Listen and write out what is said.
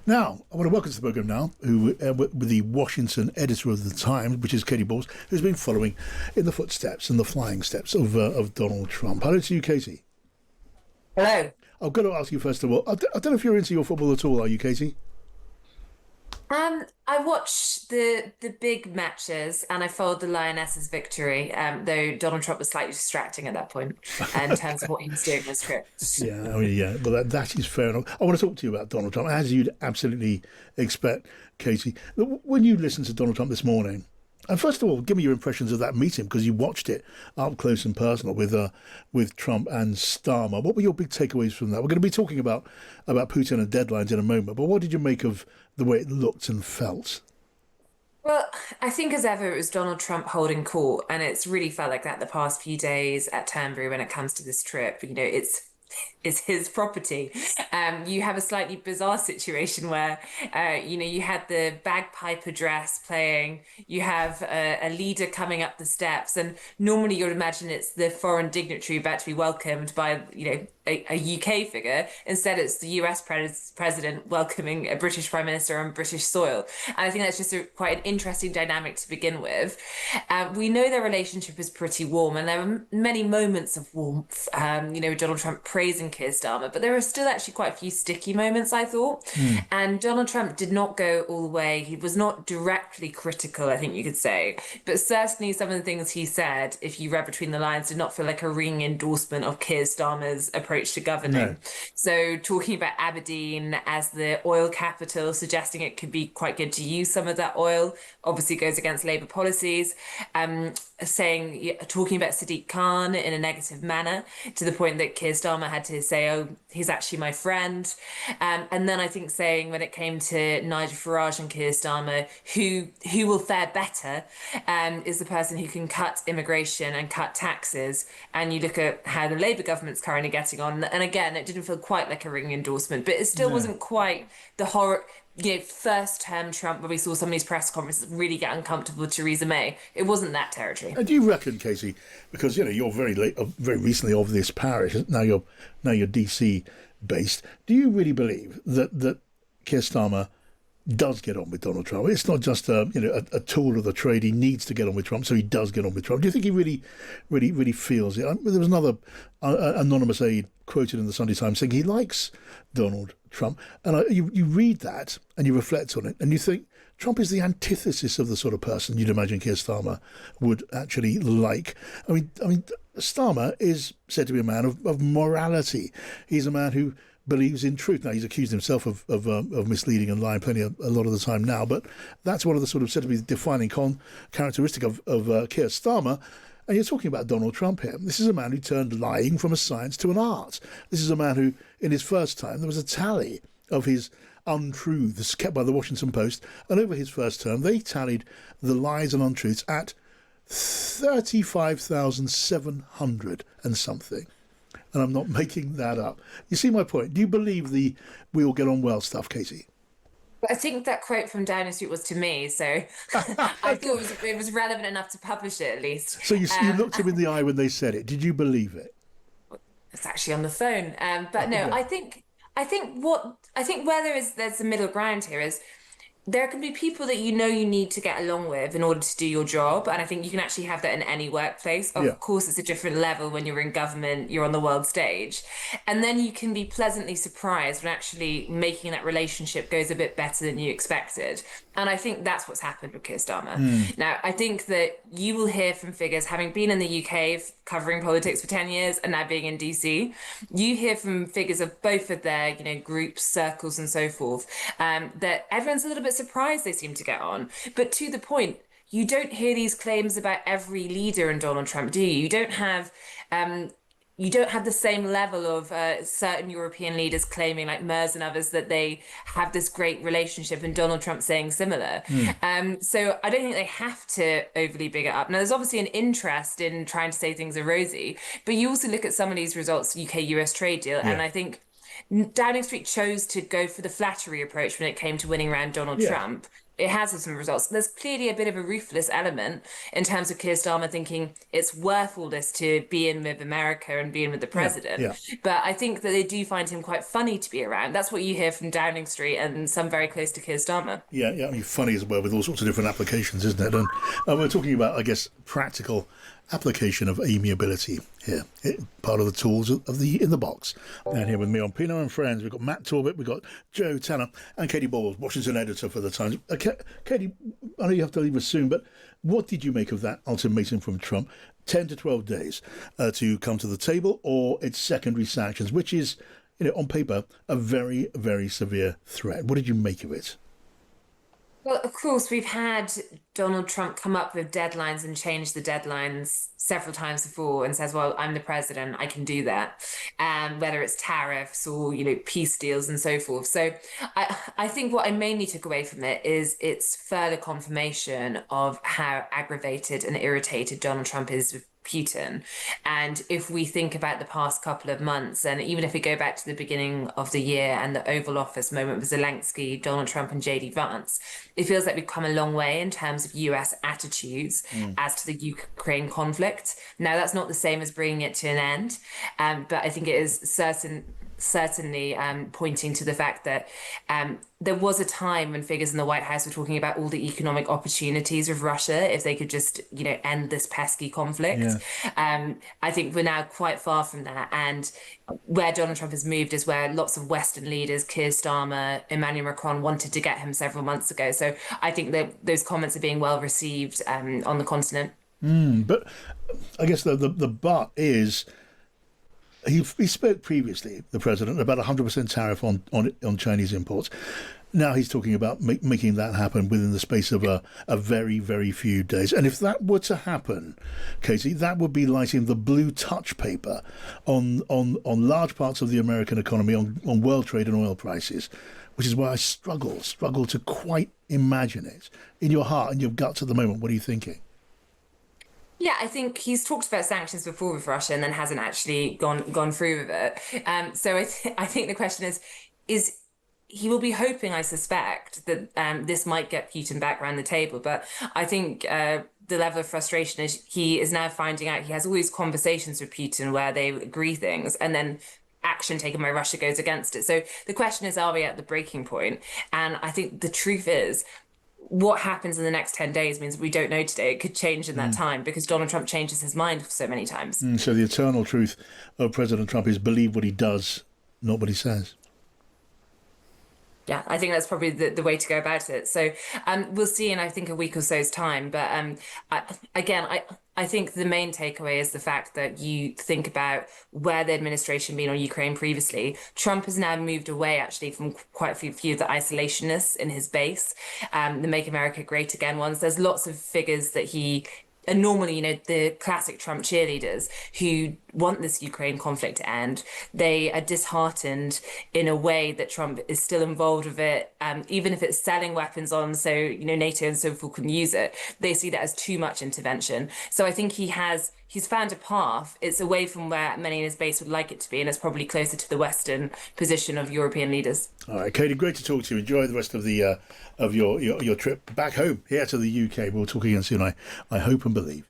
Now, I want to welcome to the programme now, with the Washington editor of the Times, which is Katy Balls, who's been following in the footsteps and the flying steps of Donald Trump. Hello to you, Katy. Hello. I've got to ask you first of all, I don't know if you're into your football at all, are you, Katy? I watched the big matches and I followed the Lionesses' victory, though Donald Trump was slightly distracting at that point in terms of what he was doing in the script. Yeah, I mean, yeah, well, that is fair enough. I want to talk to you about Donald Trump, as you'd absolutely expect, Katy. When you listened to Donald Trump this morning, and first of all, give me your impressions of that meeting, because you watched it up close and personal with Trump and Starmer. What were your big takeaways from that? We're going to be talking about Putin and deadlines in a moment, but what did you make of the way it looked and felt? Well, I think as ever, it was Donald Trump holding court, and it's really felt like that the past few days at Turnberry when it comes to this trip. It's his property. You have a slightly bizarre situation where, you had the bagpipe address playing, you have a leader coming up the steps, and normally you'd imagine it's the foreign dignitary about to be welcomed by, a UK figure. Instead, it's the US president welcoming a British prime minister on British soil. And I think that's just quite an interesting dynamic to begin with. We know their relationship is pretty warm, and there were many moments of warmth, with Donald Trump praising Keir Starmer, but there are still actually quite a few sticky moments, I thought. And Donald Trump did not go all the way. He was not directly critical, I think you could say, but certainly some of the things he said, if you read between the lines, did not feel like a ringing endorsement of Keir Starmer's approach to governing. No. So talking about Aberdeen as the oil capital, suggesting it could be quite good to use some of that oil, obviously goes against Labour policies. Talking about Sadiq Khan in a negative manner, to the point that Keir Starmer had to say, "Oh, he's actually my friend." And then I think saying, when it came to Nigel Farage and Keir Starmer, who will fare better is the person who can cut immigration and cut taxes. And you look at how the Labour government's currently getting on, and again, it didn't feel quite like a ringing endorsement, but it still wasn't quite the horror. First term Trump, where we saw some of these press conferences really get uncomfortable with Theresa May. It wasn't that territory. And do you reckon, Katy, because you're very late, very recently of this parish, now you're DC based. Do you really believe that Keir Starmer does get on with Donald Trump? It's not just a tool of the trade. He needs to get on with Trump, so he does get on with Trump. Do you think he really feels it? There was another anonymous aide quoted in the Sunday Times saying he likes Donald Trump, and you read that and you reflect on it, and you think Trump is the antithesis of the sort of person you'd imagine Keir Starmer would actually like. I mean, Starmer is said to be a man of morality. He's a man who believes in truth. Now, he's accused himself of misleading and lying a lot of the time now, but that's one of the sort of said to be defining characteristic of Keir Starmer. And you're talking about Donald Trump here. This is a man who turned lying from a science to an art. This is a man who, in his first time, there was a tally of his untruths kept by the Washington Post, and over his first term, they tallied the lies and untruths at 35,700 and something. And I'm not making that up. You see my point? Do you believe the "we all get on well" stuff, Katy? I think that quote from Downing Street was to me, so I thought it was relevant enough to publish it at least. So you looked him in the eye when they said it. Did you believe it? It's actually on the phone, but no, I think where there's a middle ground here is, there can be people that you need to get along with in order to do your job. And I think you can actually have that in any workplace. Of course, it's a different level when you're in government, you're on the world stage. And then you can be pleasantly surprised when actually making that relationship goes a bit better than you expected. And I think that's what's happened with Keir Starmer. Now, I think that you will hear from figures, having been in the UK covering politics for 10 years and now being in DC, you hear from figures of both of their, groups, circles and so forth, that everyone's a little bit surprised they seem to get on. But to the point, you don't hear these claims about every leader in Donald Trump, do you? You don't have the same level of certain European leaders claiming, like Merz and others, that they have this great relationship, and Donald Trump saying similar. So I don't think they have to overly big it up. Now, there's obviously an interest in trying to say things are rosy, but you also look at some of these results, UK-US trade deal, and I think Downing Street chose to go for the flattery approach when it came to winning around Donald Trump. it has had some results. There's clearly a bit of a ruthless element in terms of Keir Starmer thinking it's worth all this to be in with America and be in with the Yeah, president. yeah. But I think that they do find him quite funny to be around. That's what you hear from Downing Street and some very close to Keir Starmer. Yeah, yeah. I mean, funny as well with all sorts of different applications, isn't it? And we're talking about, I guess, practical application of amiability here. Part of the tools of the in the box. And here with me on Pienaar and Friends, we've got Matt Torbett, we've got Joe Tanner, and Katy Balls, Washington editor for the Times. Katy, I know you have to leave us soon, but what did you make of that ultimatum from Trump? 10 to 12 days to come to the table, or its secondary sanctions, which is, on paper, a very, very severe threat. What did you make of it? Well, of course, we've had Donald Trump come up with deadlines and change the deadlines several times before and says, well, I'm the president, I can do that. Whether it's tariffs or, peace deals and so forth. So I think what I mainly took away from it is it's further confirmation of how aggravated and irritated Donald Trump is with Putin. And if we think about the past couple of months, and even if we go back to the beginning of the year and the Oval Office moment with Zelensky, Donald Trump and JD Vance, it feels like we've come a long way in terms of US attitudes as to the Ukraine conflict. Now, that's not the same as bringing it to an end, but I think it is certainly pointing to the fact that there was a time when figures in the White House were talking about all the economic opportunities with Russia if they could just, end this pesky conflict. Yeah. I think we're now quite far from that. And where Donald Trump has moved is where lots of Western leaders, Keir Starmer, Emmanuel Macron, wanted to get him several months ago. So I think that those comments are being well received on the continent. But I guess the but is... He spoke previously, the president, about 100% tariff on Chinese imports. Now he's talking about making that happen within the space of a very, very few days. And if that were to happen, Katy, that would be lighting the blue touch paper on large parts of the American economy, on world trade and oil prices, which is why I struggle to quite imagine it. In your heart and your guts at the moment, what are you thinking? Yeah, I think he's talked about sanctions before with Russia and then hasn't actually gone through with it. So I think the question is he will be hoping, I suspect, that this might get Putin back around the table. But I think the level of frustration is he is now finding out he has all these conversations with Putin where they agree things and then action taken by Russia goes against it. So the question is, are we at the breaking point? And I think the truth is, what happens in the next 10 days means we don't know today. It could change in that time because Donald Trump changes his mind so many times. So the eternal truth of President Trump is believe what he does, not what he says. Yeah, I think that's probably the way to go about it. So we'll see in, I think, a week or so's time. But I think the main takeaway is the fact that you think about where the administration been on Ukraine previously. Trump has now moved away, actually, from quite a few of the isolationists in his base, the Make America Great Again ones. There's lots of figures that and normally, the classic Trump cheerleaders who want this Ukraine conflict to end, they are disheartened in a way that Trump is still involved with it, even if it's selling weapons on so, NATO and so forth can use it. They see that as too much intervention. So I think he's found a path. It's away from where many in his base would like it to be, and it's probably closer to the Western position of European leaders. All right, Katy, great to talk to you. Enjoy the rest of the of your trip back home here to the UK. We'll talk again soon, I hope and believe.